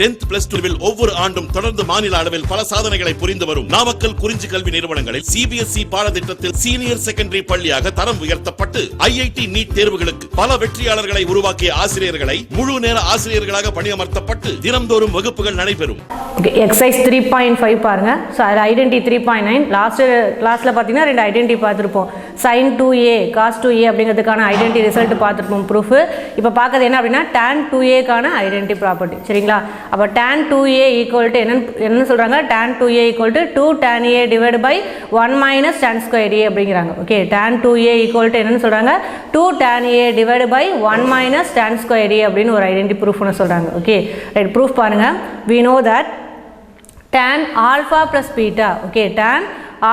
10th plus 2 ஒவ்வொரு ஆண்டும் தொடர்ந்து மாநில அளவில் பல சாதனைகளை புரிந்து வரும் நாமக்கல் குறிஞ்சி கல்வி நிறுவனங்களில் CBSE பாடத்திட்டத்தில் சீனியர் செகண்டரி பள்ளியாக தரம் உயர்த்தப்பட்டு IIT நீட் தேர்வுகளுக்கு பல வெற்றியாளர்களை உருவாக்கிய ஆசிரியர்களை முழு நேர ஆசிரியர்களாக பணியமர்த்தப்பட்டு தினம்தோறும் வகுப்புகள் நடைபெறும். எக்ஸசைஸ் 3.5 பாருங்க. ஸோ அதில் ஐடென்டி 3.9 லாஸ்ட் கிளாஸில் பார்த்தீங்கன்னா 2 ஐடென்டி பார்த்துருப்போம். sin 2a cos 2a அப்படிங்கிறதுக்கான ஐடென்டி ரிசல்ட் பார்த்துருப்போம் ப்ரூஃப். இப்போ பார்க்கறது என்ன அப்படின்னா tan 2a ஐடென்டி ப்ராப்பர்ட்டி. சரிங்களா? அப்போ tan 2a ஈக்குவல் டு என்ன சொல்கிறாங்க? tan 2a equal to 2 tan a divide by 1 minus tan square a அப்படிங்கிறாங்க. Okay, tan 2a equal to என்னன்னு சொல்கிறாங்க? 2 tan a divide by 1 minus tan square a அப்படின்னு ஒரு identity ப்ரூஃப்னு சொல்கிறாங்க. ஓகே ரைட், ப்ரூஃப் பாருங்கள். we know that tan alpha plus beta, okay, tan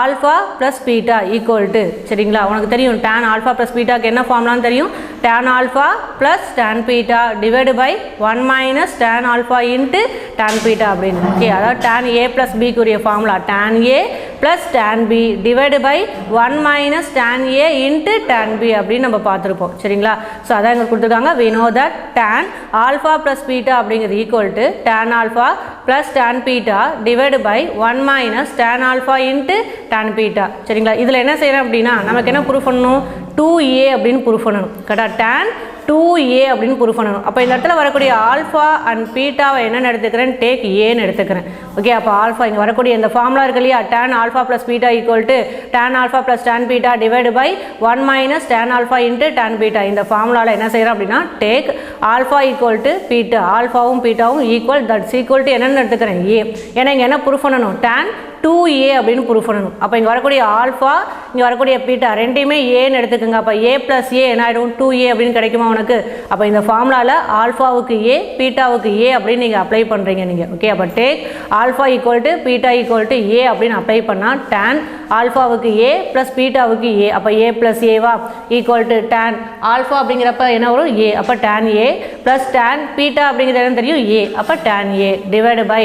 alpha plus beta equal to, சரிங்களா? உனக்கு தெரியும் tan alpha plus beta க்கு என்ன ஃபார்முலான்னு தெரியும்? tan alpha plus tan beta divided by 1 minus tan alpha into tan beta அப்படின்னு. Okay, அதாவது tan a plus b குரிய formula tan a plus tan b divided by 1 minus tan a into tan b அப்படின்னு நம்ம பார்த்துருப்போம். சரிங்களா? So அதான் இங்கே கொடுத்துருக்காங்க. we know that tan alpha plus beta அப்படிங்கிறது equal to tan alpha plus tan beta divided by 1 minus tan alpha into tan beta. சரிங்களா? இதில் என்ன செய்யறோம் அப்படின்னா நமக்கு என்ன ப்ரூஃப் பண்ணணும்? 2a அப்படின்னு ப்ரூஃப் பண்ணணும். கரெக்டாக tan 2a அப்படின்னு ப்ரூஃப் பண்ணணும். அப்போ இந்த இடத்துல வரக்கூடிய ஆல்ஃபா அண்ட் பீட்டாவை என்னென்னு எடுத்துக்கிறேன்? டேக் ஏன்னு எடுத்துக்கிறேன். ஓகே, அப்போ ஆல்ஃபா இங்கே வரக்கூடிய இந்த ஃபார்முலா இருக்கு இல்லையா? tan alpha plus beta equal to tan alpha plus tan beta divide by 1 minus tan alpha into tan beta. இந்த ஃபார்முலாவில் என்ன செய்கிறோம் அப்படின்னா take alpha equal to beta. ஆல்ஃபாவும் பீட்டாவும் ஈக்குவல், தட்ஸ் ஈக்குவல் டு என்னென்னு எடுத்துக்கிறேன்? ஏ. ஏன்னா இங்கே என்ன ப்ரூஃப் பண்ணணும்? tan 2a அப்படின்னு ப்ரூஃப் பண்ணணும். அப்போ இங்கே வரக்கூடிய ஆல்ஃபா இங்கே வரக்கூடிய பீட்டா ரெண்டையுமே ஏன்னு எடுத்துக்கோங்க. அப்போ a ப்ளஸ் ஏ என்ன ஆகிடும்? 2a அப்படின்னு கிடைக்குமா உனக்கு? அப்போ இந்த ஃபார்முலாவில் ஆல்ஃபாவுக்கு ஏ பீட்டாவுக்கு ஏ அப்படின்னு நீங்கள் அப்ளை பண்ணுறீங்க நீங்கள். ஓகே, அப்போ take alpha equal to beta equal to A அப்படின்னு அப்ளை பண்ணால் tan ஆல்ஃபாவுக்கு ஏ ப்ளஸ் பீட்டாவுக்கு ஏ, அப்போ ஏ ப்ளஸ் ஏவா ஈக்குவல் டு tan ஆல்ஃபா அப்படிங்கிறப்ப என்ன வரும்? ஏ. அப்போ tan A plus tan beta அப்படிங்கிறது என்ன தெரியும்? ஏ. அப்போ tan A divide by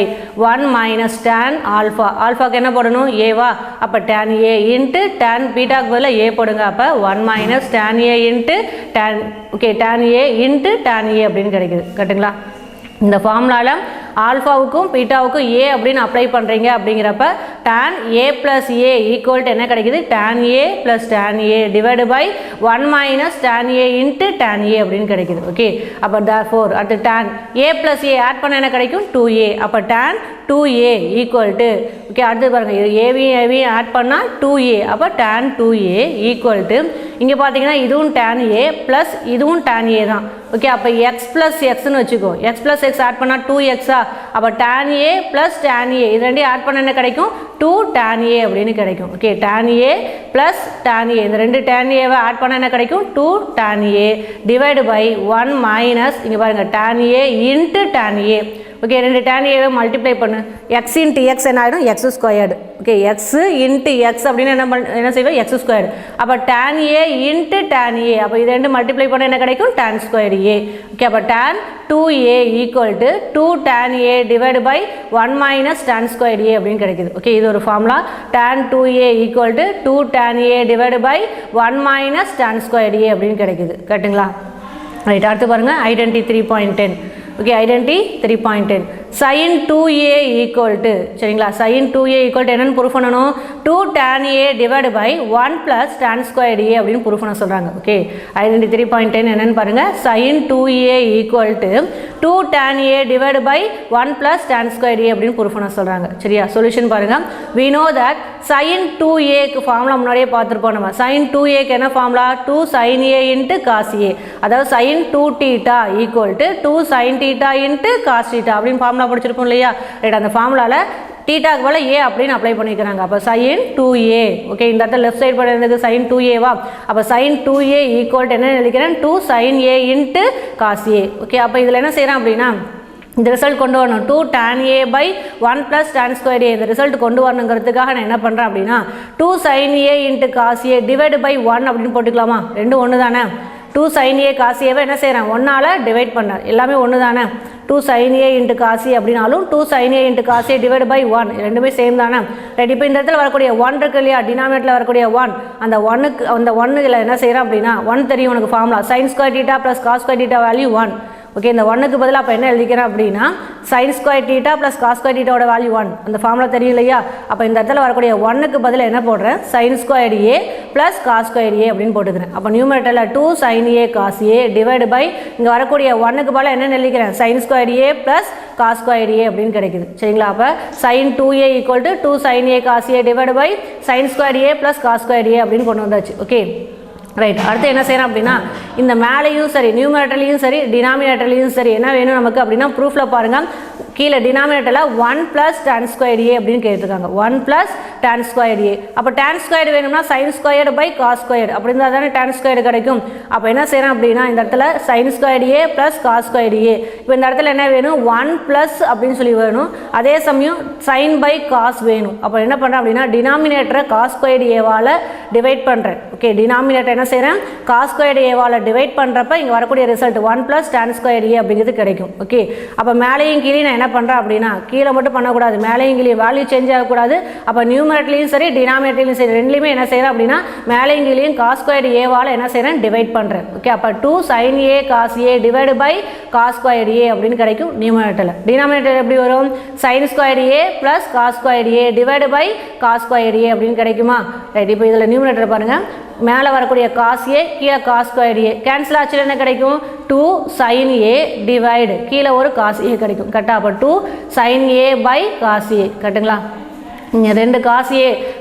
1 minus tan alpha. Alpha என்ன போடணும்? ஏவா. அப்போ tan a இன்ட்டு tan பீட்டாக்கு பதிலாக a போடுங்க. அப்போ 1 minus tan a into tan, okay, tan a into tan a அப்படின்னு கிடைக்குது. கரெக்டுங்களா? இந்த ஃபார்முலாவில் ஆல்ஃபாவுக்கும் பீட்டாவுக்கும் ஏ அப்படின்னு அப்ளை பண்ணுறீங்க அப்படிங்கிறப்ப tan a plus A equal to என்ன கிடைக்குது? tan a plus tan a divide by 1 minus tan a into tan a அப்படின்னு கிடைக்குது. ஓகே, அப்போ therefore அடுத்து tan a plus A add பண்ண என்ன கிடைக்கும்? 2a. அப்போ tan 2a equal to, okay, அடுத்து பாருங்கள், ஏவியும் ஆட் பண்ணால் 2a. அப்போ tan 2a ஈக்குவல் டு இங்கே பார்த்தீங்கன்னா இதுவும் tan a ப்ளஸ் இதுவும் tan a தான். ஓகே, அப்போ எக்ஸ் ப்ளஸ் எக்ஸ்ன்னு வச்சுக்கோ. எக்ஸ் ப்ளஸ் எக்ஸ் ஆட் பண்ணால் 2x. அப்போ tan a plus tan a இது ரெண்டையும் ஆட் பண்ண என்ன கிடைக்கும்? 2 tan a அப்படின்னு கிடைக்கும். Okay, tan a plus tan a இந்த ரெண்டு tan a ஆட் பண்ண என்ன கிடைக்கும்? 2 tan a divide by 1 minus இங்கே பாருங்கள் tan a into tan a. Okay, ரெண்டு tan a மல்டிப்ளை பண்ணு. எக்ஸ் இன்ட்டு எக்ஸ் என்ன ஆகிடும்? X squared. Okay, X into X அப்படின்னு என்ன செய்வோம்? X squared. அப்போ tan a into tan a, அப்போ இது ரெண்டு மல்டிப்ளை பண்ண என்ன கிடைக்கும்? tan squared a. ஓகே, அப்போ tan 2a equal to 2 tan a divide by 1 minus tan squared a அப்படின்னு கிடைக்குது. ஓகே, இது ஒரு formula. tan 2a equal to 2 tan a divide by 1 minus tan squared a அப்படின்னு கிடைக்குது. கரெக்டுங்களா? ரைட், அடுத்து பாருங்கள் identity 3.10. Okay, identity 3.10 sin 2a equal to, சரிங்களா, sin 2a ஈக்குவல் டு என்னென்னு ப்ரூஃப் பண்ணணும்? 2 tan a divide by 1 plus tan squared a அப்படின்னு proof பண்ண சொல்கிறாங்க. ஓகே, ஐடென்டி 3.10 என்னென்னு பாருங்கள். sin 2a equal to 2 tan a divide by 1 plus tan squared a அப்படின்னு proof பண்ண சொல்கிறாங்க. சரியா? சொல்யூஷன் பாருங்கள். we know that sin 2aக்கு ஃபார்முலா முன்னாடியே பார்த்துருப்போம் நம்ம. sin 2aக்கு என்ன formula? 2 sin a into cos a, அதாவது sin 2 theta equal to 2 sin theta into cos theta அப்படின்னு ஃபார்முலா படிச்சிருப்போம் இல்லையா? ரைட், அந்த ஃபார்முலாவில் தீட்டாக்கு போல ஏ அப்படின்னு அப்ளை பண்ணிக்கிறாங்க. அப்போ sin 2a. ஓகே, இந்த இடத்துல லெஃப்ட் சைட் பண்ணுறதுக்கு sin 2a. அப்போ sin 2a ஈக்குவல் டு என்ன எழுதிக்கிறேன்? 2 sin a into cos a. Okay, அப்போ இதில் என்ன செய்கிறேன் அப்படின்னா இந்த ரிசல்ட் கொண்டு வரணும். 2 tan a by 1 plus tan square a இந்த ரிசல்ட் கொண்டு வரணுங்கிறதுக்காக நான் என்ன பண்ணுறேன் அப்படின்னா 2 sin a into cos a divide by 1 அப்படின்னு போட்டுக்கலாமா? ரெண்டும் ஒன்று தானே? 2 sin a cos a என்ன செய்கிறேன்? 1ஆல் டிவைட் பண்ணேன். எல்லாமே ஒன்று தானே? 2 sin a into cos a அப்படின்னாலும் 2 sin a into cos a divide by 1 ரெண்டுமே சேம் தானே? ரைட், இப்போ இந்த இடத்துல வரக்கூடிய 1 இருக்கு இல்லையா? டினாமினேட்டில் வரக்கூடிய 1, அந்த 1க்கு அந்த 1 இதில் என்ன செய்கிறேன் அப்படின்னா 1 தெரியும் உனக்கு formula sin square theta plus cos square theta value 1. Okay இந்த 1க்கு பதிலாக அப்போ என்ன எழுதிக்கிறேன் அப்படின்னா sin square theta plus cos square தீட்டாவோட வேல்யூ 1 அந்த ஃபார்முலா தெரியும் இல்லையா அப்போ இந்த இடத்துல வரக்கூடிய 1க்கு பதிலாக என்ன போடுறேன் sin square A plus cos square ஏ அப்படின்னு போட்டுக்கிறேன் அப்போ நியூமரேட்டரில் 2 sin a cos a divide by இங்கே வரக்கூடிய 1க்கு பதிலாக என்ன எழுதிக்கிறேன் sin square A plus cos square ஏ அப்படின்னு கிடைக்குது சரிங்களா அப்போ sin 2a equal to 2 sin a cos a divide by sin square A plus cos square ஏ அப்படின்னு கொண்டு வந்தாச்சு ஓகே ரைட் அடுத்து என்ன செய்யணும் அப்படின்னா இந்த மேலேயும் சரி நியூமரேட்டர்லையும் சரி டினாமினேட்டர்லையும் சரி என்ன வேணும் நமக்கு அப்படின்னா ப்ரூஃபில் பாருங்கள் கீழே டினாமினேட்டரில் 1 + tan ஸ்கொயர் ஏ அப்படின்னு கேட்டிருக்காங்க 1 + tan ஸ்கொயர் ஏ அப்போ tan ஸ்கொயர் வேணும்னா sin square by cos square அப்படி இருந்தால் தானே tan ஸ்கொயர் கிடைக்கும் அப்போ என்ன செய்யணும் அப்படின்னா இந்த இடத்துல sin square A plus cos square ஏ இப்போ இந்த இடத்துல என்ன வேணும் 1 + அப்படின்னு சொல்லி வேணும் அதே சமயம் sin பை காஸ் வேணும் அப்போ என்ன பண்ணுறேன் அப்படின்னா டினாமினேட்டரை காஸ் ஸ்கொயர் ஏவால் டிவைட் பண்ணுறேன் ஓகே டினாமினேட்டர் என்ன செய்கிறேன் காஸ் ஸ்கொயர் ஏவால் டிவைட் பண்ணுறப்ப இங்கே வரக்கூடிய ரிசல்ட் 1 + tan ஸ்கொயர் ஏ அப்படிங்கிறது கிடைக்கும் ஓகே அப்போ மேலேயும் கீழே நான் என்ன பண்ணுறேன் அப்படின்னா கீழே மட்டும் பண்ணக்கூடாது மேலேயும் கீழே வேல்யூ சேஞ்ச் ஆகக்கூடாது அப்போ நியூமரேட்டர்லையும் சரி டினாமினேட்டர்லையும் சரி ரெண்டுலையுமே என்ன செய்கிறேன் அப்படின்னா மேலேயும் கீழேயும் காஸ் ஸ்கொயர் ஏவால் என்ன செய்கிறேன் டிவைட் பண்ணுறேன் ஓகே அப்போ 2 sin a cos a divide by cos square ஏ அப்படின்னு கிடைக்கும் நியூமரேட்டரில் டினாமினேட்டர் எப்படி வரும் sin square A plus cos square A divide by cos square ஏ அப்படின்னு கிடைக்குமா ரைட் இப்போ இதில் நியூமரேட்டர் பாருங்கள் மேலே வரக்கூடிய காஸ் ஏ கீழே காஸ் ஸ்கொயர் ஏ கேன்சல் ஆச்சுன்னா என்ன கிடைக்கும் 2 sin a டிவைடு கீழே ஒரு காஸ் ஏ கிடைக்கும் கரெக்டாக அப்போ 2 sin a by cos A கரெக்டுங்களா இங்கே 2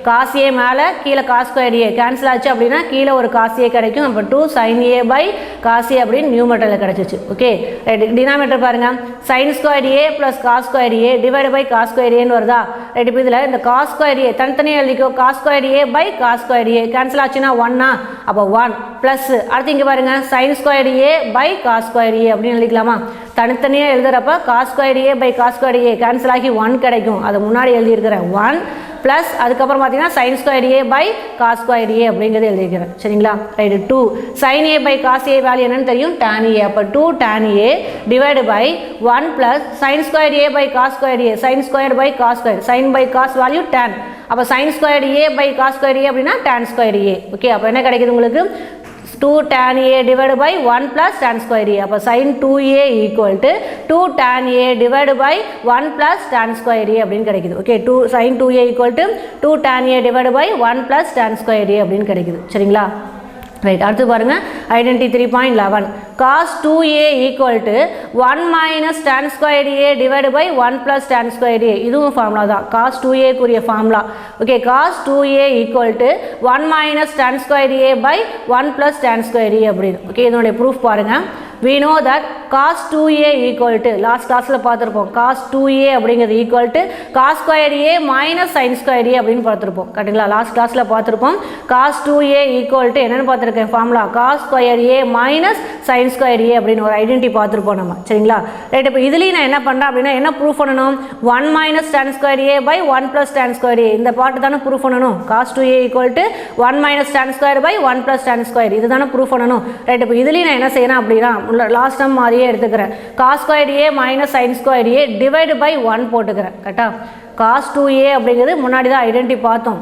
காஸ் ஏ மேலே கீழே காஸ் ஸ்கொயர் ஏ கேன்சல் ஆச்சு அப்படின்னா கீழே ஒரு காஸ் ஏ கிடைக்கும் அப்போ 2 sin a by cos A அப்படின்னு நியூமரேட்டரில் கிடச்சிச்சு ஓகே ரைட் டினாமினேட்டர் பாருங்கள் sin square A plus cos square A divide by cos square ஏன்னு வருதா ரைட் இப்போ இதில் இந்த காஸ் ஸ்கொயர் ஏ தனித்தனியாக எழுதிக்கோ cos square A by cos square A cancel ஆச்சுன்னா 1 அப்போ 1 ப்ளஸ் அடுத்து இங்கே பாருங்கள் sin square A by cos square ஏ அப்படின்னு எழுதிக்கலாமா தனித்தனியாக எழுதுறப்ப cos square A by cos square A cancel ஆகி 1 கிடைக்கும் அதை முன்னாடி எழுதியிருக்கிறேன் 1 ப்ளஸ் அதுக்கப்புறம் பார்த்தீங்கன்னா sin square A by cos square a அப்படிங்கிறது எழுதிக்கிறேன் சரிங்களா right 2 sin a by cos a value என்னன்னு தெரியும் tan a அப்போ 2 tan a divide by 1 plus sin square A by cos square a sin square by cos square sin by cos value tan அப்போ sin square A by cos square a அப்படின்னா tan square A okay அப்போ என்ன கிடைக்குது உங்களுக்கு 2 tan a divided by 1 plus tan square a அப்போ sin 2a equal to 2 tan a divided by 1 plus tan square a அப்படின்னு கிடைக்குது okay sin 2a equal to 2 tan a divided by 1 plus tan square a அப்படின்னு கிடைக்குது சரிங்களா right அடுத்து பாருங்க identity 3.11 cos 2a equal to 1 minus tan square a divided by 1 plus tan square a இதுவும் formula தான் cos 2a குரிய formula okay cos 2a equal to 1 minus tan square a by 1 plus tan square a அப்படின்னு okay இதனுடைய proof பாருங்க we know that cos 2a equal to last classல பார்த்திருப்போம் cos 2a அப்படிங்கிறது equal to cos square a minus sin square a அப்படின்னு பார்த்திருப்போம் கரெக்ட்டுங்களா last கிளாஸ்ல பார்த்திருப்போம் cos 2a equal to என்னன்னு பார்த்திருக்கேன் formula cos square a minus sin square a அப்படின்னு ஒரு ஐடென்டிட்டி பார்த்திருப்போம் நம்ம சரிங்களா ரைட் இப்போ இதுலயும் நான் என்ன பண்றேன் அப்படின்னா என்ன ப்ரூஃப் பண்ணனும் 1 minus tan square a by 1 plus tan square a இந்த பார்ட் தான ப்ரூஃப் பண்ணனும் cos 2a equal to 1 minus tan square by 1 plus tan square இது தான ப்ரூஃப் பண்ணனும் ரைட் இப்போ இதுலயும் நான் என்ன செய்யணும் அப்படினா லாஸ்ட் டைம் மாதிரியே எடுத்துக்கிறேன் cos square a minus sin square a divide by 1 போட்டுக்கிறேன் கரெக்டா cos 2a அப்படிங்கிறது முன்னாடி தான் ஐடென்டிட்டி பார்த்தோம்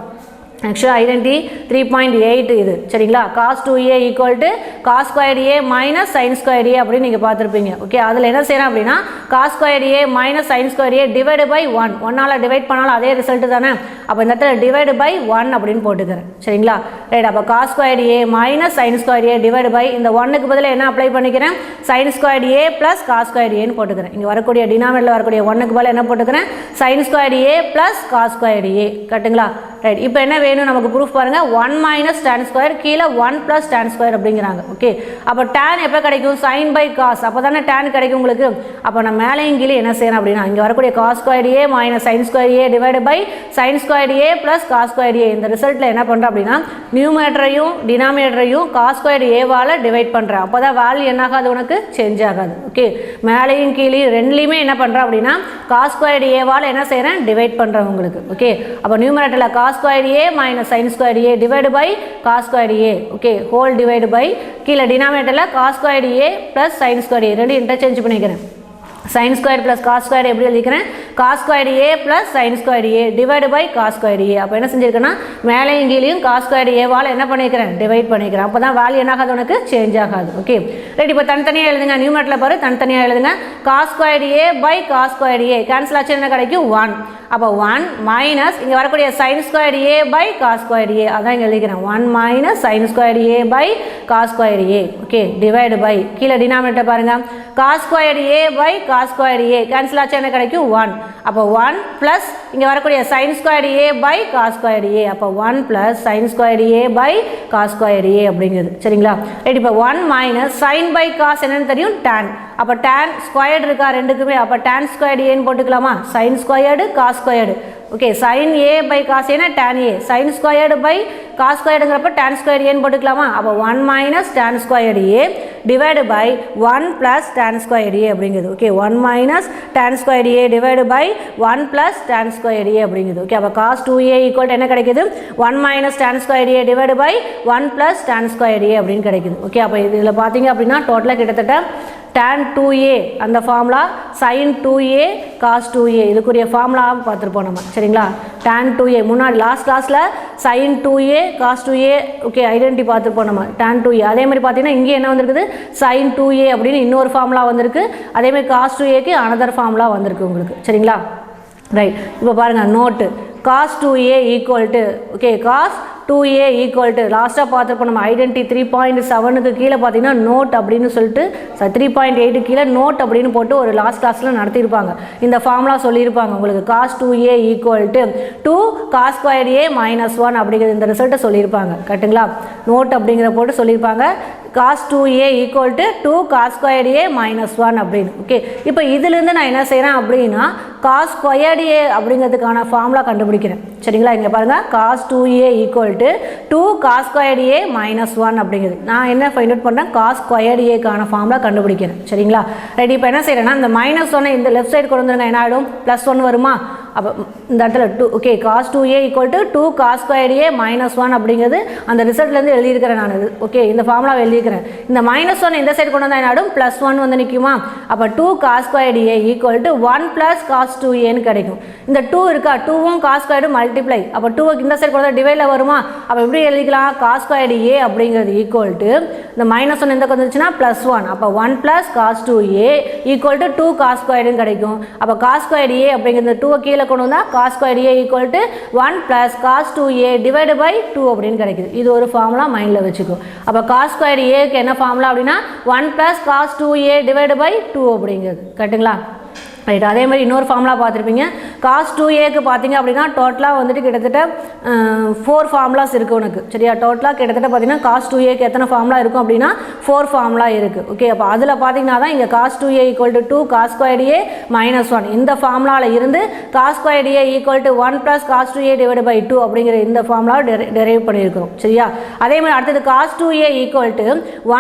actually identity 3.8 இது சரிங்களா cos 2a equal to cos square a minus sin square a அப்படி நீங்க பார்த்திருப்பீங்க ஓகே அதுல என்ன செய்யறோம் அப்படினா cos square a minus sin square a divided by 1 1 ஆல டிவைட் பண்ணாலும் அதே ரிசல்ட் தானே அப்ப இந்த இடத்துல டிவைட் பை 1 அப்படினு போட்டுக்கறேன் சரிங்களா ரைட் அப்ப cos square a minus sin square a divided by இந்த 1 க்கு பதிலா என்ன அப்ளை பண்ணிக்கிறேன் sin square a plus cos square a ன்னு போட்டுக்கறேன் இங்க வரக்கூடிய டினாமினேட்டர்ல வரக்கூடிய 1 க்கு பதிலா என்ன போட்டுக்கறேன் sin square a plus cos square a கரெக்ட்டுங்களா ரைட் இப்போ என்ன வேணும் நமக்கு ப்ரூஃப் பாருங்க 1 minus tan square கீழ 1 plus tan square அப்படிங்கறாங்க ஓகே அப்ப tan எப்ப கிடைக்கும் sin by cos அப்பதானே tan கிடைக்கும் உங்களுக்கு அப்ப நான் மேலேயும் கீழ என்ன செய்யணும் அப்படினா இங்க வரக்கூடிய cos square a minus sin square a divided by sin square a plus cos square a இந்த ரிசல்ட்ல என்ன பண்றோம் அப்படினா நியூமரேட்டரையும் டினாமினேட்டரையும் cos square a வால டிவைட் பண்றேன் அப்பதான் வேல்யூ என்ன ஆகாது உனக்கு சேஞ்ச் ஆகாது ஓகே மேலேயும் கீழ ரெண்டுலயுமே என்ன பண்றோம் அப்படினா cos square a வால என்ன செய்றேன் டிவைட் பண்றேன் உங்களுக்கு ஓகே அப்ப நியூமரேட்டர்ல cos square a minus sin square a divided by cos square a okay whole divided by கீழ denominatorல cos square a plus sin square a ரெண்டு இன்டர்சேஞ்ச் பண்ணிக்கிறேன் sin square plus cos square எப்படி எழுதிக்கிறேன் cos squared a plus sine squared a divide by cos squared a. அப்போ என்ன செஞ்சிருக்கேன்னா மேலேயும் கீழேயும் காஸ் ஸ்கொயர்டு ஏவால் என்ன பண்ணிக்கிறேன் டிவைட் பண்ணிக்கிறேன். அப்போ தான் வேல்யூ என்ன ஆகாது உனக்கு சேஞ்ச் ஆகாது. Okay right. இப்போ தனித்தனியாக எழுதுங்க. நியூமரேட்டரில் பாரு தனித்தனியாக எழுதுங்க. Cos squared a by cos squared a cancel ஆச்சு என்ன கிடைக்கும் 1. அப்போ 1 மைனஸ் இங்கே வரக்கூடிய sine squared a by cos squared a அதான் இங்கே எழுதிக்கிறேன் 1 minus sine squared a by cos squared a. Okay divide by கீழே டினாமினேட்டர் பாருங்கள் cos squared a by cos squared a cancel ஆச்சு என்ன கிடைக்கும் 1. அப்போ 1 ப்ளஸ் இங்கே வரக்கூடிய sine squared a by cos squared a. அப்போ 1 plus sine squared a by cos squared a அப்படிங்கிறது சரிங்களா. ரைட். இப்போ 1 மைனஸ் சைன் பை காஸ் என்னன்னு தெரியும் tan. அப்போ tan ஸ்கொயர்டு இருக்கா ரெண்டுக்குமே. அப்போ tan ஸ்கொயர்டு ஏன்னு போட்டுக்கலாமா sine squared cos squared. Okay sine a by cos ஏன்னா tan a sine squared by cos ஸ்கொயர்டுங்கிறப்ப tan ஸ்கொயர்டு ஏன்னு போட்டுக்கலாமா. அப்போ 1 minus tan squared a divide by 1 plus tan squared a அப்படிங்கிறது. Okay 1 minus tan squared a divide by 1 plus tan squared a அப்படிங்கிறது. Okay அப்போ cos 2a equal என்ன கிடைக்குது 1 minus tan squared a divide by 1 plus tan squared ஏ அப்படின்னு கிடைக்குது. Okay அப்போ இதில் பார்த்தீங்க அப்படின்னா டோட்டலாக கிட்டத்தட்ட tan 2a அந்த formula sin 2a cos 2a இதுக்குரிய ஃபார்முலா பார்த்துருப்போம் நம்ம சரிங்களா. tan 2a முன்னாடி லாஸ்ட் கிளாஸில் sin 2a cos 2a okay identity பார்த்துருப்போம் நம்ம tan 2a. அதே மாதிரி பார்த்தீங்கன்னா இங்கே என்ன வந்திருக்குது sin 2a அப்படின்னு இன்னொரு ஃபார்முலா வந்திருக்கு. அதேமாதிரி cos 2aக்கு அனதர் ஃபார்முலா வந்திருக்கு உங்களுக்கு சரிங்களா. ரைட். இப்போ பாருங்கள் note cos 2a equal to okay cos 2a equal to லாஸ்ட்டாக பார்த்துருப்போம் நம்ம ஐடென்டி 3.7க்கு கீழே பார்த்தீங்கன்னா நோட் அப்படின்னு சொல்லிட்டு 3.8 கீழே நோட் அப்படின்னு போட்டு ஒரு லாஸ்ட் கிளாஸில் நடத்தியிருப்பாங்க. இந்த ஃபார்முலா சொல்லியிருப்பாங்க உங்களுக்கு cos 2a equal to 2 cos squared a minus 1 அப்படிங்கிற இந்த ரிசல்ட்டை சொல்லியிருப்பாங்க கரெக்டுங்களா. நோட் அப்படிங்கிற போட்டு சொல்லியிருப்பாங்க cos 2a equal to 2 cos squared a minus 1 அப்படின்னு. ஓகே இப்போ இதிலேருந்து நான் என்ன செய்கிறேன் அப்படின்னா cos ஸ்கொயர்டு a அப்படிங்கிறதுக்கான ஃபார்முலா கண்டுபிடிக்கிறேன் சரிங்களா. இங்கே பாருங்கள் cos 2a equal to 2 cos squared a minus 1 அப்படிங்கிறது. நான் என்ன ஃபைண்ட் அவுட் பண்ணேன் cos ஸ்கொயர்டு ஏக்கான ஃபார்முலா கண்டுபிடிக்கிறேன் சரிங்களா. ரைட். இப்போ என்ன செய்கிறேன்னா இந்த மைனஸ் 1 இந்த லெஃப்ட் சைடு கொண்டு வந்துருங்க என்ன ஆகிடும் ப்ளஸ் 1 வருமா. அப்போ இந்த இடத்துல 2 okay cos 2a equal to 2 cos squared a minus 1 அப்படிங்கிறது அந்த ரிசல்ட்லேருந்து எழுதியிருக்கிறேன் நான். ஓகே இந்த ஃபார்முலா எழுதியிருக்கிறேன். இந்த மைனஸ் 1 இந்த சைடு கொண்டு வந்தால் என்ன ஆகிடும் ப்ளஸ் 1 வந்து நிற்குமா. அப்போ 2 cos squared a equal to 1 plus cos 2aன்னு கிடைக்கும். இந்த 2 இருக்கா 2வும் cos ஸ்கொயர்டு மல்டிப்ளை. அப்போ 2க்கு இந்த சைடு கொண்டு வந்தால் டிவைடில் வருமா. அப்போ எப்படி எழுதிக்கலாம் cos ஸ்கொயர்டு a அப்படிங்கிறது ஈக்குவல் டு இந்த மைனஸ் 1 எந்த வந்துச்சுன்னா ப்ளஸ் 1. அப்போ 1 plus cos 2a equal to 2 cos ஸ்கொயர்டுன்னு கிடைக்கும். அப்போ cos ஸ்கொயர்டு a அப்படிங்கிறது 2 கீழே கொண்டு வந்தால் cos squared a equal to 1 plus cos 2a divide by 2 அப்படின்னு கிடைக்குது. இது ஒரு ஃபார்முலா மைண்டில் வச்சுக்கும். அப்போ cos ஸ்கொயர்டு ஏக்கு என்ன ஃபார்முலா அப்படின்னா 1 plus cos 2a divide by 2 அப்படிங்கிறது கரெக்டுங்களா. ரைட். அதே மாதிரி இன்னொரு ஃபார்முலா பார்த்துருப்பீங்க cos 2aக்கு பார்த்தீங்க அப்படின்னா டோட்டலாக வந்துட்டு கிட்டத்தட்ட 4 ஃபார்முலாஸ் இருக்குது உனக்கு சரியா. டோட்டலாக கிட்டத்தட்ட பார்த்தீங்கன்னா cos 2aக்கு எத்தனை ஃபார்முலா இருக்கும் அப்படின்னா 4 ஃபார்முலா இருக்குது. ஓகே அப்போ அதில் பார்த்தீங்கன்னா தான் இங்கே cos 2a equal to 2 cos squared a minus 1 இந்த ஃபார்முலாவில் இருந்து cos squared a equal to 1 plus cos 2a divide by 2 அப்படிங்கிற இந்த ஃபார்முலாவை டெரைவ் பண்ணியிருக்கிறோம் சரியா. அதே மாதிரி அடுத்தது cos 2a equal to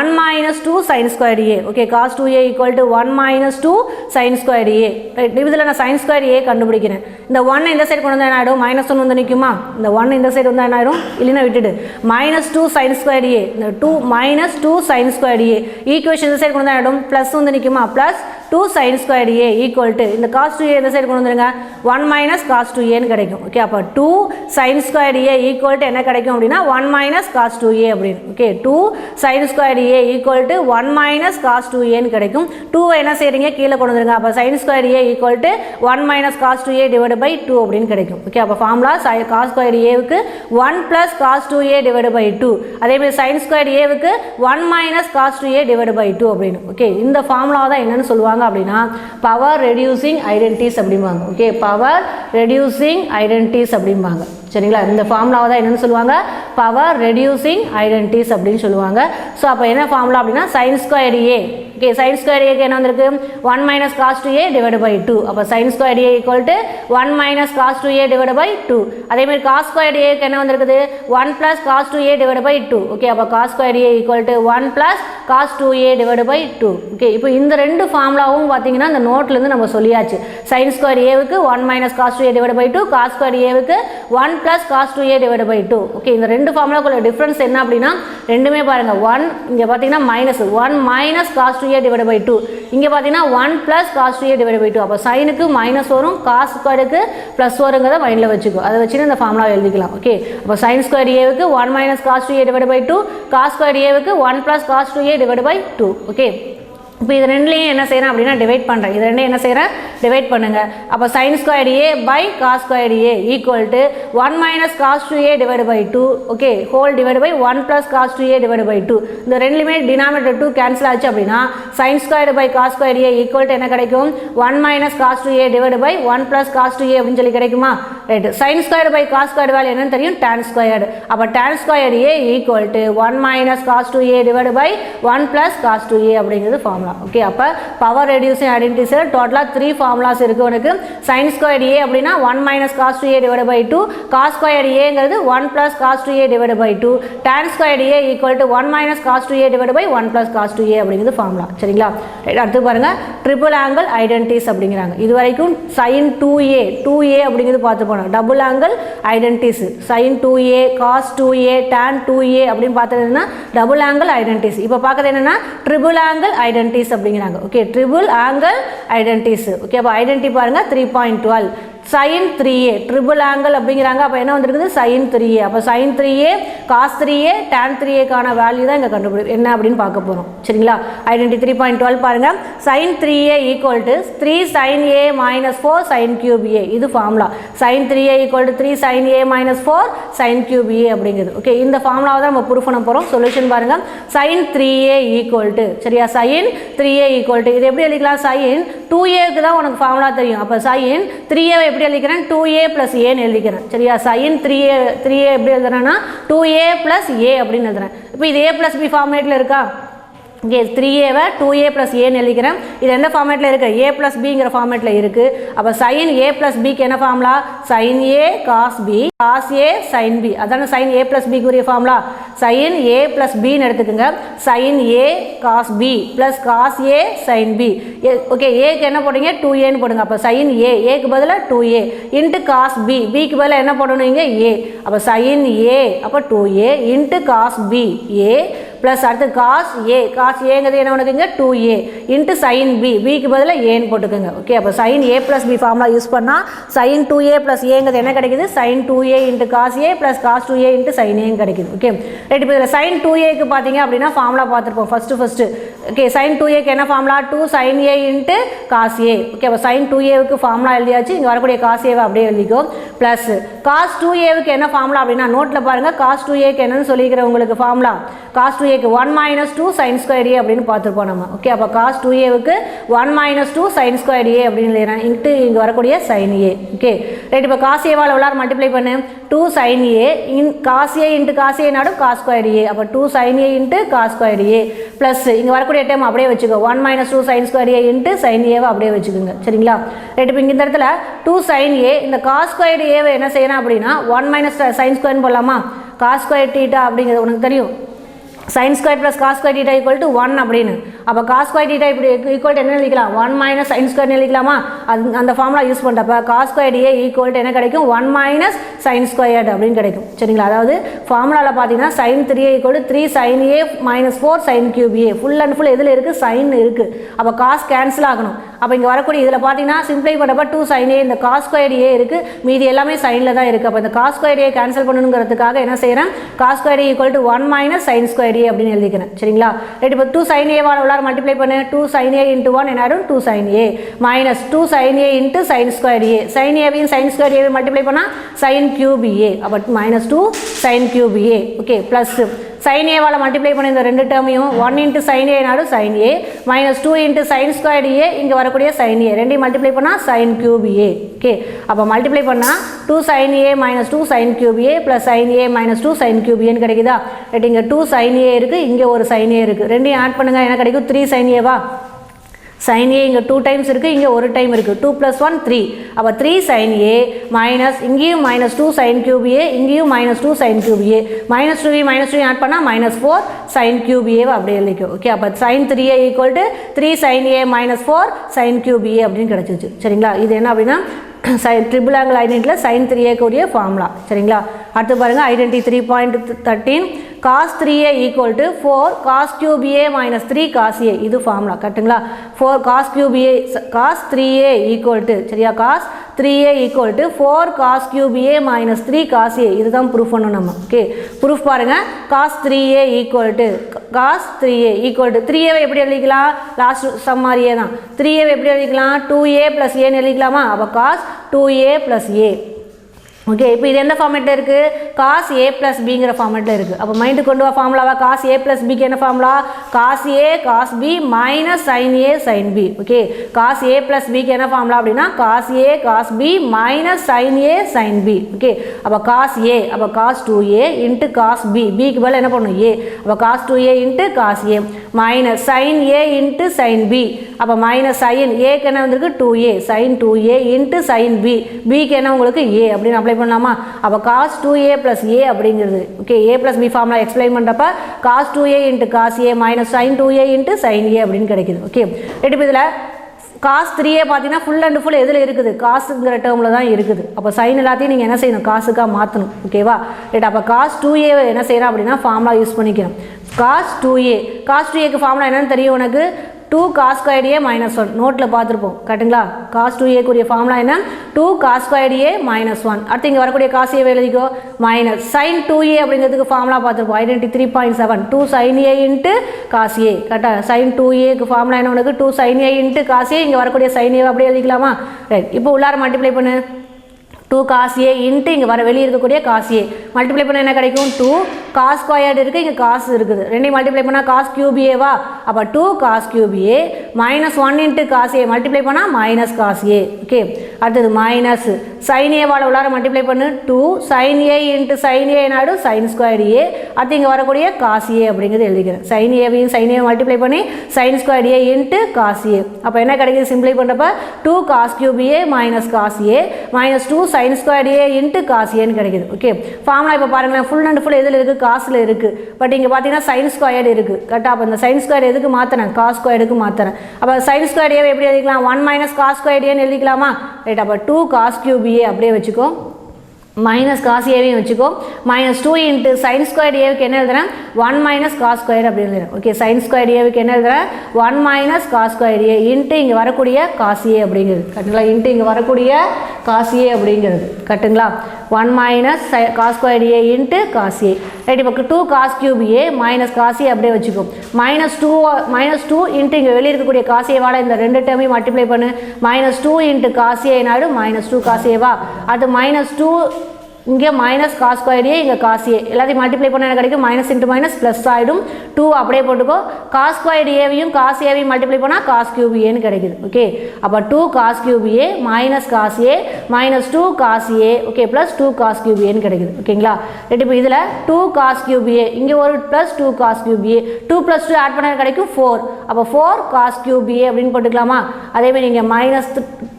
1 minus 2 sin squared a. Okay cos 2a equal to 1 minus 2 sin squared a. Right. இதில் நான் sin ஸ்கொயர் a கண்டுபிடிக்கிறேன். இந்த 1 இந்த சைடு கொண்டு வந்தால் என்ன ஆகிடும் மைனஸ் 1 வந்து நிற்குமா. இந்த 1 இந்த சைடு வந்தால் என்ன ஆகிடும் இல்லைன்னா விட்டுடு மைனஸ் 2 sin ஸ்கொயர் a. இந்த 2 minus 2 sin square a equation இந்த சைடு கொண்டு வந்தால் ஆகிடும் ப்ளஸ் வந்து நிற்குமா plus 2 sin square a equal to இந்த cos 2a இந்த சைடு கொண்டு வந்துருங்க 1 மைனஸ் cos 2aன்னு கிடைக்கும். ஓகே அப்போ 2 sin square a equal to என்ன கிடைக்கும் அப்படின்னா 1 மைனஸ் cos 2a அப்படின்னு. Okay 2 sin square a equal to 1 minus cos 2aன்னு கிடைக்கும். 2 என்ன செய்கிறீங்க கீழே கொண்டு வந்துருங்க. அப்போ sin square a equal to 1 minus cos 2a divide by 2 அப்படின்னு கிடைக்கும். ஓகே அப்போ ஃபார்முலா cos ஸ்கொயர் aவுக்கு 1 plus cos 2a divide by 2 அதேமாதிரி sin ஸ்கொயர் aவுக்கு 1 minus cos 2a divide by 2 அப்படின்னு. ஓகே இந்த ஃபார்முலா தான் என்னன்னு சொல்லுவாங்க அப்படின்னா பவர் ரெடியூசிங் ஐடென்டிட்டிஸ் அப்படிம்பாங்க. ஓகே பவர் ரெடியூசிங் ஐடென்டிட்டிஸ் அப்படிம்பாங்க சரிங்களா. இந்த ஃபார்முலாவை தான் என்னன்னு சொல்லுவாங்க பவர் ரெடியூசிங் ஐடென்டிட்டிஸ் அப்படின்னு சொல்லுவாங்க. ஸோ அப்போ என்ன ஃபார்முலா அப்படின்னா sin square a. Okay sin square ஏக்கு என்ன வந்திருக்கு 1 minus cos 2a divide by 2. அப்போ sin square a equal to 1 minus cos 2a divide by 2. அதேமாதிரி cos ஸ்கொயர் ஏக்கு என்ன வந்திருக்குது 1 plus cos 2a divide by 2. Okay அப்போ cos square a equal to 1 plus cos 2a divide by 2. Okay இப்போ இந்த ரெண்டு ஃபார்முலாவும் பார்த்தீங்கன்னா இந்த நோட்லேருந்து நம்ம சொல்லியாச்சு. sin ஸ்கொயர் ஏவுக்கு 1 minus cos 2a divide by 2 cos square ஏவுக்கு 1 plus cos 2a divide by 2. Okay இந்த ரெண்டு ஃபார்முலாக்குள்ள டிஃப்ரென்ஸ் என்ன அப்படின்னா ரெண்டுமே பாருங்கள் 1 இங்கே பார்த்தீங்கன்னா minus 1 minus cos 2a 2a divided by 2. இங்கே பார்த்தீங்கன்னா 1 plus cos 2a divided by 2. அப்போ சைனுக்கு மைனஸ் வரும், காஸ் ஸ்கொயருக்கு ப்ளஸ் வருங்கிறத மைண்டில் வச்சுக்கோ. அதை வச்சுன்னு இந்த ஃபார்முலா எழுதிக்கலாம். ஓகே, அப்போ சைன் ஸ்கொயர் ஏவுக்கு 1 minus cos 2a divided by 2, cos square ஏவுக்கு 1 plus cos 2a divided by 2. Okay, இப்போ இது ரெண்டுலையும் என்ன செய்கிறேன் அப்படின்னா டிவைட் பண்ணுறேன். இது ரெண்டையும் என்ன செய்கிறேன், டிவைட் பண்ணுங்கள். அப்போ sine square A by cos square A equal to 1 minus cos 2a divided by 2. Okay, whole divide by 1 plus cos 2a divided by 2. இந்த ரெண்டுலையுமே டினாமினேட்டர் 2 கேன்சல் ஆச்சு அப்படின்னா sine square by cos square A equal to என்ன கிடைக்கும், 1 minus cos 2a divided by 1 plus cos 2a அப்படின்னு சொல்லி கிடைக்குமா. Right, sine square by cos square value என்னன்னு தெரியும், tan ஸ்கொயர். அப்போ tan square A equal to 1 minus cos 2a divided by 1 plus cos 2a அப்படிங்கிறது formula. Okay, அப்போ power reducing ஐடென்டிட்டிஸில் டோட்டலாக 3 formulas இருக்குது உனக்கு. சைன் ஸ்கொயர் ஏ அப்படின்னா 1 minus cos 2a divided by 2, cos square ஏங்கிறது 1 plus cos 2a divided by 2, tan square A equal to 1 minus cos 2a divided by 1 plus cos 2a அப்படிங்கிறது formula. சரிங்களா, அடுத்து பாருங்கள் triple angle identities அப்படிங்கிறாங்க. இது வரைக்கும் sign 2a அப்படிங்கிறது பார்த்து போனோம். Double angle identities sine 2a, cos 2a, tan 2a அப்படின்னு பார்த்ததுன்னா டபுள் ஆங்கிள் ஐடென்டிட்டிஸ். இப்போ பார்க்கறது என்னன்னா ட்ரிபிள் ஆங்கிள் ஐடென்டிட்டிஸ் அப்படிங்கிறாங்க. Okay, triple angle identities. Okay, அப்போ ஐடென்டிட்டி பாருங்க 3.12 sin 3a ட்ரிபிள் ஆங்கிள் அப்படிங்கிறாங்க. அப்போ என்ன வந்திருக்குது, sin 3a. அப்போ sin 3a, cos 3a, tan 3a கான வேல்யூ தான் இங்கே கண்டுபிடி என்ன அப்படின்னு பார்க்க போகிறோம். சரிங்களா, ஐடென்டி 3.12 பாருங்க. sin 3a equal to 3 sin a minus 4 sin cube a. இது formula. sin 3a equal to 3 sin a minus 4 sin cube a அப்படிங்கிறது. ஓகே, இந்த ஃபார்முலாவை தான் நம்ம ப்ரூஃப் பண்ண போகிறோம். சொல்யூஷன் பாருங்க. sin 3a ஈக்குவல் டு, சரியா, sin 3a ஈக்குவல் டு இது எப்படி எழுதிக்கலாம், sin 2aக்கு தான் உனக்கு ஃபார்முலா தெரியும். அப்போ sin 3a எப்படி எழுதிக்கிறேன், 2a plus a ன்னு எழுதிக்கிறேன். சரியா, sin 3a எப்படி எழுதுறேன்னா 2a plus a அப்படின்னு எழுதுறேன். இப்போ இது a plus b ஃபார்மேட்டில் இருக்கா, இங்கே 3a 2a plus a ன்னு எழுதிக்கிறேன். இது எந்த ஃபார்மேட்டில் இருக்குது, a plus bங்கிற ஃபார்மேட்டில் இருக்குது. அப்போ sin a plus bக்கு என்ன formula, sin a cos b cos a sin b. அதான sin a plus b குரிய formula. sin a plus b ன்னு எடுத்துக்கோங்க. sin a cos b plus cos a sin b. Okay, ஏக்கு என்ன போடுங்க, 2a ன்னு போடுங்க. அப்போ sin a, ஏக்கு பதிலாக 2a இன்ட்டு cos b, bக்கு பதிலாக என்ன போடணும் இங்கே a. அப்போ sin a அப்போ 2a into cos b a plus அடுத்து காஸ் ஏங்கிறது என்ன உனக்கு இங்கே 2a இன்ட்டு சைன் பிக்கு பதிலாக ஏன்னு போட்டுக்கோங்க. ஓகே, அப்போ sine a plus B formula use பண்ணால் சைன் 2a ப்ளஸ் ஏங்கிறது என்ன கிடைக்குது, sine 2a into cos A plus cos 2a into sine ஏன்னு கிடைக்குது. Okay, right. இப்போ இதில் சைன் 2aக்கு பார்த்தீங்க அப்படின்னா ஃபார்முலா பார்த்துருப்போம் ஃபஸ்ட்டு. ஓகே, சைன் 2aக்கு என்ன formula, 2 sin a into cos A. Okay, அப்போ சைன் 2aவுக்கு ஃபார்முலா எழுதியாச்சு. இங்கே வரக்கூடிய காஸ் ஏவை அப்படியே எழுதிக்கோ. ப்ளஸ் காஸ் 2aவுக்கு என்ன ஃபார்முலா அப்படின்னா நோட்டில் பாருங்கள். காஸ் 2aக்கு என்னன்னு சொல்லிக்கிறேன் உங்களுக்கு ஃபார்முலா. காஸ் 2aக்கு 1 minus 2 sin square a அப்படின்னு பார்த்துருப்போம் நம்ம. ஓகே, அப்போ cos 2aவுக்கு 1 minus 2 sin square a அப்படின்னு எழுதுறேன். இன்ட்டு இங்கே வரக்கூடிய sin a. Okay, right. இப்போ காஸ் ஏவால் எவ்வளோ மல்டிப்ளை பண்ணு, 2 sin a in cos A into cos A நாடும் காஸ் ஸ்கொயர் ஏ. அப்போ 2 sin a into cos square A plus இங்கே வரக்கூடிய டைம் அப்படியே வச்சுக்கோ, 1 minus 2 sin square a into sin ஏவை அப்படியே வச்சுக்கோங்க. சரிங்களா, ரைட். இப்போ இந்த இடத்துல 2 sin a இந்த காஸ் ஸ்கொயர் ஏவை என்ன செய்யணும் அப்படின்னா 1 minus sin square போடலாமா, காஸ் ஸ்கொயர் தீட்டா அப்படிங்கிறது உனக்கு தெரியும். sin square plus cos square theta equal to 1 அப்படின்னு. அப்போ cos square theta இப்படி equal to என்ன எழுதிக்கலாம், 1 minus sin square எழுதிக்கலாமா. அந்த ஃபார்முலா யூஸ் பண்ணுறப்ப cos square a equal to என்ன கிடைக்கும், 1 minus sin squared அப்படின்னு கிடைக்கும். சரிங்களா, அதாவது ஃபார்முலாவில் பார்த்தீங்கன்னா sin 3a equal to 3 sin a minus 4 sin cube a. Full and full எதில் இருக்குது, sin இருக்குது. அப்போ cos கேன்சல் ஆகணும். அப்போ இங்கே வரக்கூடிய இதில் பார்த்தீங்கன்னா சிம்பிளை பண்ணப்போ 2 sin a இந்த cos squared a இருக்குது, மீதி எல்லாமே சைனில் தான் இருக்குது. அப்போ இந்த cos squared a கேன்சல் பண்ணணுங்கிறதுக்காக என்ன செய்கிறேன், cos squared a equal to 1 minus sin squared a அப்படின்னு எழுதிக்கிறேன். சரிங்களா, ரைட். இப்போ 2 sin a வால் உள்ளார மல்டிப்ளை பண்ணு, 2 sin a இன்ட்டு 1 என்ன ஆகும், 2 sin a minus 2 sin a into sin squared a. sin a sin squared a multiply பண்ணால் sin cube a. அப்போ minus 2 sin cube a. Okay, plus sin a wall multiply பண்ண இந்த ரெண்டு டேர்மையும் 1 into sin a நாடும் sin a minus 2 into sin squared a இங்கே வரக்கூடிய sin a ரெண்டையும் multiply பண்ணால் sin cube a. ஓகே, அப்போ மல்டிப்ளை பண்ணால் 2 sin a minus 2 sin cube a plus sin a minus 2 sin cube a கிடைக்குதா. Right, இங்கே 2 sin a இருக்குது, இங்கே ஒரு sin a இருக்குது. ரெண்டையும் ஆட் பண்ணுங்கள், என்ன கிடைக்கும், 3 sin a வா. sin a இங்கே 2 டைம்ஸ் இருக்குது, இங்கே ஒரு டைம் இருக்குது. 2 + 1 3. அப்போ 3 sin a மைனஸ் இங்கேயும் மைனஸ் 2 sin cube a, இங்கேயும் minus 2 sin cube a. Minus 2 add பண்ணால் மைனஸ் 4 sin cube a அப்படியே எழுதிக்கும். ஓகே, அப்போ sin 3a equal to 3 sin a minus 4 sin cube a அப்படின்னு கிடச்சிச்சு. சரிங்களா, இது என்ன அப்படின்னா ட்ரிபிள் ஆங்கிள் ஐடென்டிட்டியில் sin 3a கூடிய ஃபார்முலா. சரிங்களா, அடுத்து பாருங்கள் identity 3.13 cos 3a equal to 4 cos cube a minus 3 cos a இது ஃபார்முலா கரெக்ட்டுங்களா 4 cos cube a cos 3a equal to சரியா cos 3a equal to 4 cos cube a minus 3 cos a இதுதான் proof பண்ணணும் நம்ம okay proof பாருங்க cos 3a equal to cos 3a equal to 3a எப்படி எழுதிக்கலாம் last some மாதிரியே தான் 3a எப்படி எழுதிக்கலாம் 2a plus a ன்னு எழுதிக்கலாமா அப்போ cos 2a plus a okay இப்போ இது எந்த ஃபார்மேட்டில் இருக்குது காஸ் ஏ ப்ளஸ் பிங்கிற ஃபார்மேட்டில் இருக்குது அப்போ மைண்டு கொண்டு வா ஃபார்முலாவா காஸ் ஏ ப்ளஸ் பிக்கு என்ன formula cos A cos B minus sine A sine B okay cos A plus பிக்கு என்ன ஃபார்முலா அப்படின்னா cos A cos B minus sine A sine B okay அப்போ காஸ் ஏ அப்போ cos 2a into cos B பிக்கு பதில் என்ன பண்ணணும் A அப்போ cos 2a into cos A minus sine A into sine B அப்போ மைனஸ் சைன் ஏக்கு என்ன வந்திருக்கு 2a sign 2a into sine B பிக்கு என்ன உங்களுக்கு ஏ அப்படின்னு அப்ளை பண்ணலாமா அப்போ cos 2a plus a அப்படிங்கிறது okay a plus b formula explain பண்ணுறப்ப cos 2a into cos a minus sin 2a into sin a அப்படின்னு கிடைக்குது ஓகே இப்போ இதில் cos 3a பார்த்தீங்கன்னா ஃபுல் அண்ட் ஃபுல் எதில் இருக்குது காசுங்கிற டேர்மில் தான் இருக்குது அப்போ சைன் எல்லாத்தையும் நீங்கள் என்ன செய்யணும் காசுக்காக மாற்றணும் ஓகேவா ரைட் அப்போ cos 2a என்ன செய்யணும் அப்படின்னா ஃபார்முலா யூஸ் பண்ணிக்கணும் cos 2aக்கு ஃபார்முலா என்னன்னு தெரியும் உனக்கு 2 cos squared a minus 1 நோட்டில் பார்த்துருப்போம் கரெக்டுங்களா cos 2a கூடிய ஃபார்முலா என்ன 2 cos squared a minus 1 அடுத்து இங்கே வரக்கூடிய cos a எழுதிக்கோ மைனஸ் sin 2a அப்படிங்கிறதுக்கு ஃபார்முலா பார்த்துருப்போம் identity 3.7 2 sin a into cos a கரெக்டாக sin 2aக்கு ஃபார்முலா என்ன உனக்கு 2 sin a into cos a இங்கே வரக்கூடிய sin a அப்படியே எழுதிக்கலாமா ரைட் இப்போ உள்ளார மல்டிப்ளை பண்ணு 2 cos a இன்ட்டு இங்கே வர வெளியே இருக்கக்கூடிய cos a மல்டிப்ளை பண்ண என்ன கிடைக்கும் 2 cos ஸ்கொயர்டு இருக்குது இங்கே cos இருக்குது ரெண்டையும் மல்டிப்ளை பண்ணால் cos cube a வா அப்போ 2 cos cube a minus 1 into cos a multiply பண்ணால் மைனஸ் cos a ஓகே அடுத்தது மைனஸ் sin a வாழ உள்ளார மல்டிப்ளை பண்ணு 2 sin a into sin a நாடு sin ஸ்கொயர்டு a அடுத்து இங்கே வரக்கூடிய cos a அப்படிங்கிறது எழுதிக்கிறேன் sin a sin a multiply பண்ணி sin squared a into cos a அப்போ என்ன கிடைக்குது சிம்பிளை பண்ணுறப்ப 2 cos cube a minus cos a minus 2 sin squared a into cos a ன்னு கிடைக்குது ஓகே ஃபார்முலா இப்போ பாருங்களேன் ஃபுல் அண்ட் ஃபுல் எதில் இருக்குது காசில் இருக்குது பட் இங்கே பார்த்தீங்கன்னா sin squared இருக்குது கரெக்டாக அப்போ இந்த sin squared எதுக்கு மாற்றினேன் cos squaredக்கு மாற்றினேன் அப்போ sin squared a எப்படி எழுதிக்கலாம் 1 மைனஸ் cos squared a ன்னு எழுதிக்கலாமா ரைட் அப்போ 2 cos cube a அப்படியே வச்சுக்கோ மைனஸ் காஸ் ஏவையும் வச்சுக்கோ மைனஸ் 2 இன்ட்டு சைன் ஸ்கொயர்டு ஏவுக்கு என்ன எழுதுறேன் 1 மைனஸ் காஸ் ஸ்கொயர் அப்படி எழுதுறேன் ஓகே சைன் ஸ்கொயர்டு ஏவுக்கு என்ன எழுதுறேன் 1 minus cos square A into இங்கே வரக்கூடிய காஸ் ஏ அப்படிங்கிறது கரெக்டுங்களா இன்ட்டு இங்கே வரக்கூடிய காஸ் ஏ அப்படிங்கிறது கரெக்டுங்களா 1 minus cos squared A into cos A right இப்போ 2 cos cube A minus cos A அப்படியே வச்சுக்கோ மைனஸ் 2 இன்ட்டு இங்கே வெளியே இருக்கக்கூடிய காஸ் ஏவால் இந்த ரெண்டு டேர்மையும் மல்டிப்ளை பண்ணு மைனஸ் 2 இன்ட்டு காஸ் ஏ நாடு மைனஸ் 2 காஸ் ஏவா அது மைனஸ் 2 இங்கே மைனஸ் காஸ் ஸ்கொயர் ஏ இங்கே காஸ் ஏ எல்லாத்தையும் மல்டிப்ளை பண்ண என்ன கிடைக்கும் மைனஸ் இன்ட்டு மைனஸ் ப்ளஸ் ஆகிடும் 2 அப்படியே போட்டுக்கோ காஸ் ஸ்கொயர் ஏவையும் காஸ் ஏவையும் மல்டிப்ளை பண்ணால் காஸ் கியூப் ஏன்னு கிடைக்குது ஓகே அப்போ 2 cos cube A minus cos A minus 2 cos A okay plus 2 cos cube ஏன்னு கிடைக்குது ஓகேங்களா ரைட் இப்போ இதில் 2 காஸ் கியூப் ஏ இங்கே ஒரு ப்ளஸ் 2 காஸ் கியூப் ஏ 2 ப்ளஸ் 2 ஆட் பண்ண கிடைக்கும் 4 அப்போ 4 காஸ் கியூப் ஏ அப்படின்னு போட்டுக்கலாமா அதேமாதிரி இங்கே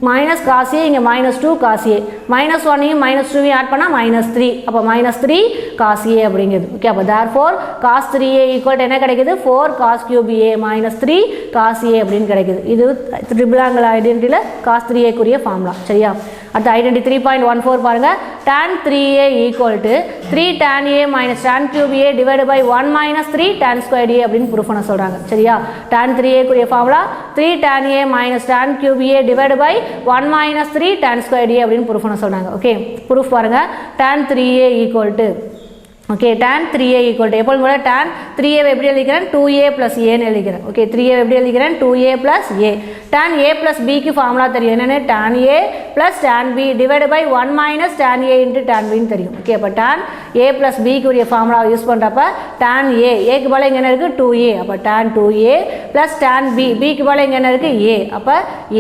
மைனஸ் காஸ் ஏ இங்கே மைனஸ் 2 காஸ் ஏ மைனஸ் 1ஐயும் மைனஸ் 2ஐயும் ஆட் பண்ணால் மைனஸ் 3 அப்போ மைனஸ் 3 காஸ் ஏ அப்படிங்கிறது ஓகே அப்போ therefore காஸ் 3a ஈக்குவல் என்ன கிடைக்குது 4 cos cube A minus 3 cos A அப்படின்னு கிடைக்குது இது ட்ரிபிள் ஆங்கிள் ஐடென்டிட்டியில் காஸ் 3a கூடிய ஃபார்முலா சரியா அடுத்து ஐடென்டி 3.14 பாருங்க tan 3a equal to 3 tan a minus tan cube a divide by 1 minus 3 tan square a அப்படின்னு ப்ரூஃப் பண்ண சொல்கிறாங்க சரியா tan 3a கூடிய formula 3 tan a minus tan cube a divide by 1 minus 3 tan square a அப்படின்னு proof பண்ண சொல்கிறாங்க okay proof பாருங்க tan 3a equal to okay tan 3a equal to எப்போது போல tan 3a எப்படி எழுதிக்கிறேன் 2a ப்ளஸ் ஏன்னு எழுதிக்கிறேன் ஓகே 3a எப்படி எழுதிக்கிறேன் 2a plus A tan a plus பிக்கு ஃபார்முலா தெரியும் என்னென்னு tan a plus tan b divide by 1 minus tan a into tan bன்னு தெரியும் ஓகே அப்போ tan a ப்ளஸ் பிக்கு உரிய ஃபார்முலா யூஸ் பண்ணுறப்ப tan a ஏக்கு போல இங்கே என்ன இருக்குது 2a அப்போ tan 2a plus tan b பிக்கு போல இங்கே என்ன இருக்குது a அப்போ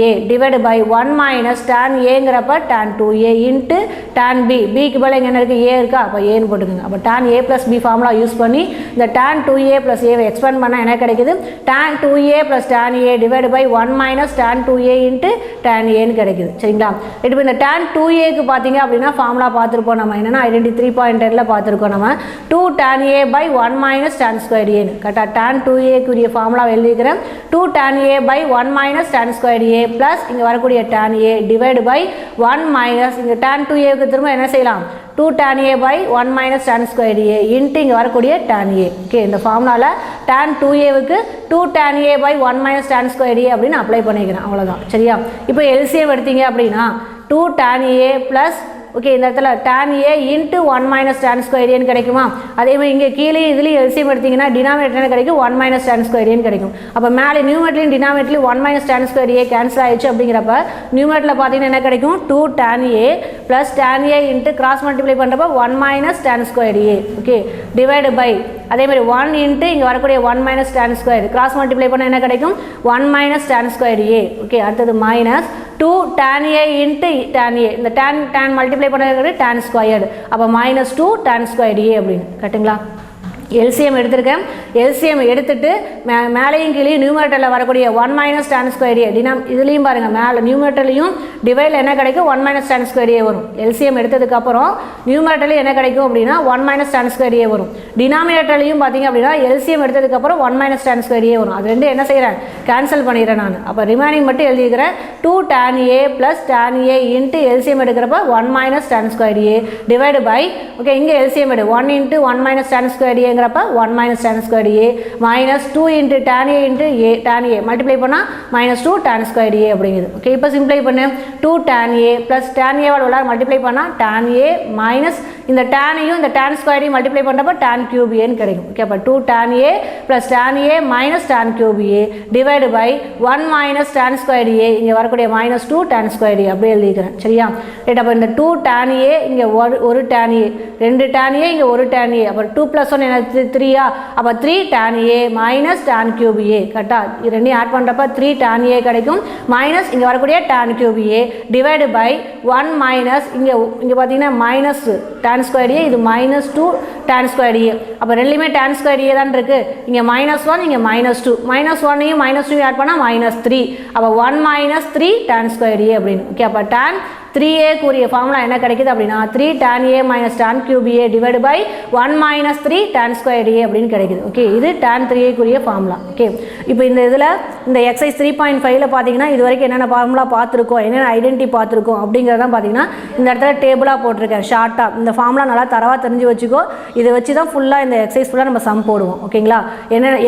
a divide by 1 minus tan ஏங்கிறப்ப tan 2a into tan b பிக்கு போல இங்கே என்ன இருக்குது a இருக்கா அப்போ ஏன்னு போட்டுக்கோங்க அப்போ tan a plus b formula use பண்ணி இந்த tan 2a plus a expand பண்ணால் என்ன கிடைக்குது tan 2a plus tan a divide by 1 minus tan 2a into tan ஏன்னு கிடைக்குது சரிங்களா இப்போ இந்த tan 2aக்கு பார்த்தீங்க அப்படின்னா ஃபார்முலா பார்த்துருப்போம் நம்ம என்னென்னா ஐடென்டி 3.10ல் பார்த்துருக்கோம் நம்ம 2 tan a by 1 minus tan square ஏன்னு கரெக்டாக tan 2aக்கு உரிய ஃபார்முலா எழுதிக்கிறேன் 2 tan a by 1 minus tan square a plus இங்கே வரக்கூடிய tan a divide by 1 minus இங்கே tan 2aக்கு திரும்ப என்ன செய்யலாம் 2 tan a by 1 minus tan squared a into இங்கே வரக்கூடிய tan a. ஓகே, இந்த ஃபார்முலாவில் tan 2aவுக்கு 2 tan a by 1 minus tan squared a அப்படின்னு அப்ளை பண்ணிக்கிறேன். அவ்வளோதான். சரியா? இப்போ எல்சிஎம் எடுத்தீங்க அப்படின்னா 2 tan a ப்ளஸ் ஓகே இந்த இடத்துல tan a into 1 minus tan square ஏன்னு கிடைக்குமா? அதே மாதிரி இங்கே கீழே இதுலேயும் எல்சிஎம் எடுத்தீங்கன்னா டினாமினேட்டர் என்ன கிடைக்கும்? 1 மைனஸ் tan ஸ்கொயர் ஏன்னு கிடைக்கும். அப்போ மேலே நியூமரேட்டர்லையும் டினாமினேட்டர்லையும் 1 மைனஸ் tan ஸ்கொயர் ஏ கேன்சல் ஆயிடுச்சு. அப்படிங்கிறப்ப நியூமரேட்டரில் பார்த்தீங்கன்னா என்ன கிடைக்கும்? 2 tan a plus tan a into cross multiply பண்ணுறப்ப 1 minus tan square A. Okay, divide by அதே மாதிரி 1 இன்ட்டு இங்கே வரக்கூடிய 1 minus tan square cross multiply பண்ண என்ன கிடைக்கும்? 1 minus tan square A. Okay, அடுத்தது minus 2 tan a into tan a இந்த tan மல்டிப்ளை பண்ணுறது tan ஸ்கொயர்டு. அப்போ மைனஸ் 2 tan ஸ்கொயர்டு ஏ அப்படின்னு கரெக்டுங்களா? எல்சிஎம் எடுத்திருக்கேன். எல்சிஎம் எடுத்துட்டு மேலேயும் கீழே நியூமரேட்டரில் வரக்கூடிய 1 மைனஸ் tan ஸ்கொயர் ஏ இதுலேயும் பாருங்கள் மேலே நியூமரேட்டர்லையும் டிவைடில் என்ன கிடைக்கும்? 1 மைனஸ் tan ஸ்கொயர் ஏ வரும். எல்சிஎம் எடுத்ததுக்கப்புறம் நியூமரேட்டரில் என்ன கிடைக்கும் அப்படின்னா 1 மைனஸ் tan ஸ்கொயர் ஏ வரும். டினாமினேட்டர்லையும் பார்த்தீங்க அப்படின்னா எல்சிஎம் எடுத்ததுக்கப்புறம் 1 மைனஸ் tan ஸ்கொயர் ஏ வரும். அது ரெண்டு என்ன செய்கிறேன்? கேன்சல் பண்ணிடுறேன் நான். அப்போ ரிமைனிங் மட்டும் எழுதிக்கிறேன் 2 tan a plus tan a into LCM எடுக்கிறப்ப 1 minus tan square A divide by okay இங்கே எல்சிஎம் எடு 1 into 1 minus tan square A 1 minus tan squared a minus 2 into tan a into a tan a multiply பண்ணா minus 2 tan squared a அப்படிங்குது. Okay, இப்போ simply பண்ணு 2 tan a plus tan a வால multiply பண்ணா tan a minus இந்த tan ஐயும் இந்த tan squared ஐயும் மல்டிப்ளை பண்ணுறப்ப tan cube a ன்னு கிடைக்கும். ஓகே, அப்போ 2 tan a plus tan a minus tan cube a divided by 1 minus tan squared a இங்கே வரக்கூடிய minus 2 tan squared a அப்படியே எழுதிக்கிறேன். சரியா? ரைட், அப்போ இந்த 2 tan a இங்கே ஒரு tan a 2 tan a இங்கே ஒரு tan a அப்போ 2 plus 1 என்ன 3 அப்போ 3 tan a minus tan cube a கரெக்டா? இது ரெண்டையும் ஆட் பண்ணுறப்ப 3 tan a கிடைக்கும் மைனஸ் இங்கே வரக்கூடிய tan cube a divide by 1 minus இங்கே பார்த்தீங்கன்னா மைனஸ் tan ஸ்கொயர் a இது மைனஸ் 2 tan ஸ்கொயர் a அப்போ ரெண்டுமே tan ஸ்கொயர் a தான் இருக்குது. இங்கே மைனஸ் 1 இங்கே மைனஸ் 2 மைனஸ் 1ஐயும் மைனஸ் 2 ஆட் பண்ணால் மைனஸ் 3 அப்போ 1 மைனஸ் 3 tan ஸ்கொயர் a அப்படின்னு. ஓகே, அப்போ tan 3a கூறிய ஃபார்முலா என்ன கிடைக்குது அப்படின்னா 3 tan a minus tan cube a divide by 1 minus 3 tan square a அப்படின்னு கிடைக்குது. ஓகே, இது tan 3a கூறிய ஃபார்முலா. ஓகே, இப்போ இந்த இதில் இந்த எக்ஸைஸ் 3.5ல் பார்த்தீங்கன்னா இது வரைக்கும் என்னென்ன ஃபார்முலா பார்த்துருக்கோம், என்னென்ன ஐடென்டிட்டி பார்த்துருக்கோம் அப்படிங்கிறதான் பார்த்தீங்கன்னா இந்த இடத்துல டேபிளாக போட்டிருக்கேன் ஷார்ட்டாக. இந்த ஃபார்முலா நல்லா தரவாக தெரிஞ்சு வச்சுக்கோ. இதை வச்சு தான் ஃபுல்லாக இந்த எக்ஸைஸ் ஃபுல்லாக நம்ம சம் போடுவோம். ஓகேங்களா?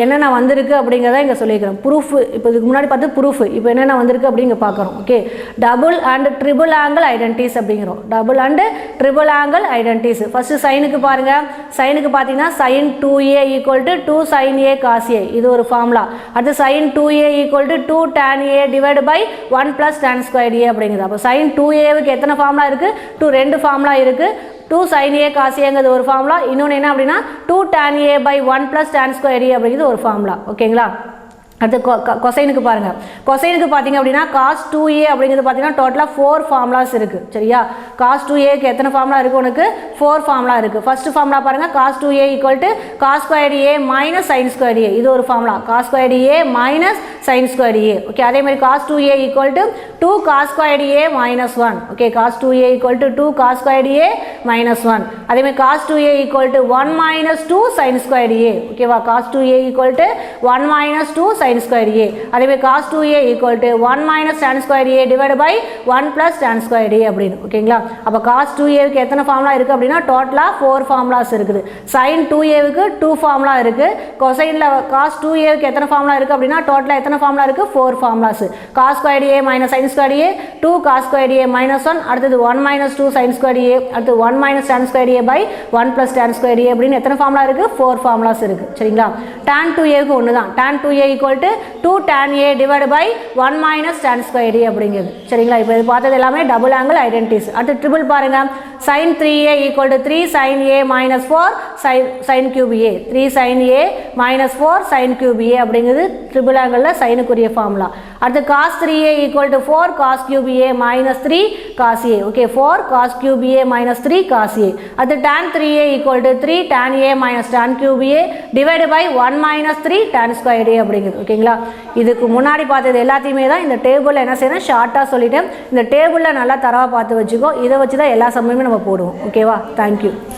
என்னென்ன வந்திருக்கு அப்படிங்கிறத இங்கே சொல்லியிருக்கிறேன். ப்ரூஃப் இப்போ இதுக்கு முன்னாடி பார்த்து ப்ரூஃப் இப்போ என்னென்ன வந்திருக்கு அப்படிங்க பார்க்குறோம். Okay, double and triple angle identities அப்படிங்கிறோம். Double and triple angle identities. First சைனுக்கு பாருங்க. சைனுக்கு பார்த்தீங்கன்னா sin 2a equal to 2 sin a cos a இது ஒரு ஃபார்முலா. அடுத்து sin 2a equal to 2 tan a divide by 1 plus tan square a அப்படிங்கிறது. அப்போ sin 2aவுக்கு எத்தனை ஃபார்முலா இருக்குது? ரெண்டு ஃபார்முலா இருக்குது. 2 sin a cos a ஒரு ஃபார்முலா. இன்னொன்று என்ன அப்படின்னா 2 tan a by 1 plus tan square a அப்படிங்கிறது ஒரு ஃபார்முலா. ஓகேங்களா? அடுத்து கொசைனுக்கு பாருங்கள். கொசைனுக்கு பார்த்தீங்க அப்படின்னா cos 2a அப்படிங்கிறது பார்த்தீங்கன்னா டோட்டலாக 4 ஃபார்முலாஸ் இருக்குது. சரியா? cos 2aக்கு எத்தனை ஃபார்முலா இருக்குது? உனக்கு 4 ஃபார்முலா இருக்குது. ஃபர்ஸ்ட் ஃபார்முலா பாருங்கள். cos 2a equal to cos square a minus sin square a இது ஒரு formula. cos square a minus sin square a. Okay, அதே மாதிரி cos 2a equal to 2 cos square a minus 1. Okay, cos 2a equal to 2 cos square a minus 1. அதே மாதிரி cos 2a equal to 1 minus 2 sin square a. ஓகேவா? cos 2a equal to 1 minus 2 sin square a. அதே மாதிரி cos 2a equal to 1 minus tan square a divide by 1 plus tan square a அப்படின்னு. ஓகேங்களா? அப்போ cos 2aவுக்கு எத்தனை formula இருக்குது அப்படின்னா டோட்டலாக 4 ஃபார்முலாஸ் இருக்குது. sin 2aவுக்கு 2 ஃபார்முலா இருக்குது. கொசைனில் cos 2aவுக்கு எத்தனை ஃபார்முலா இருக்குது அப்படின்னா டோட்டலாக எத்தனை ஃபார்முலா இருக்குது? 4 formulas. cos square a minus sin square a 2 cos square a minus 1 அடுத்தது 1 மைனஸ் 2 sin ஸ்கொயர் a அடுத்து 1 minus tan square a by 1 plus tan square a அப்படின்னு எத்தனை ஃபார்முலா இருக்குது? 4 ஃபார்முலாஸ் இருக்குது. சரிங்களா? tan 2aவுக்கு ஒன்று தான். tan 2a equal to 2 tan a divide by 1 minus tan square a அப்படிங்கிறது. சரிங்களா? இப்போ இது பார்த்தது எல்லாமே டபுள் ஆங்கிள் ஐடென்டிஸ். அடுத்து ட்ரிபிள் பாருங்க. sin 3a equal to 3 sin a minus 4 sin cube a 3 sin a minus 4 sin cube a அப்படிங்கிறது triple ஆங்கிளில் சைனுக்குரிய ஃபார்முலா. அடுத்து cos 3a equal to 4 cos cube a minus 3 cos a. Okay, 4 cos cube a minus 3 cos a. அடுத்து tan 3a equal to 3 tan a minus tan cube a divide by 1 minus 3 tan square a அப்படிங்கிறது. ஓகேங்களா? இதுக்கு முன்னாடி பார்த்தது எல்லாத்தையுமே தான் இந்த டேபிளில் என்ன செய்யணும் ஷார்ட்டாக சொல்லிட்டேன். இந்த டேபிளில் நல்லா தரவாக பார்த்து வச்சுக்கோ. இதை வச்சு தான் எல்லா சமயமே நம்ம போடுவோம். ஓகேவா? தேங்க்யூ.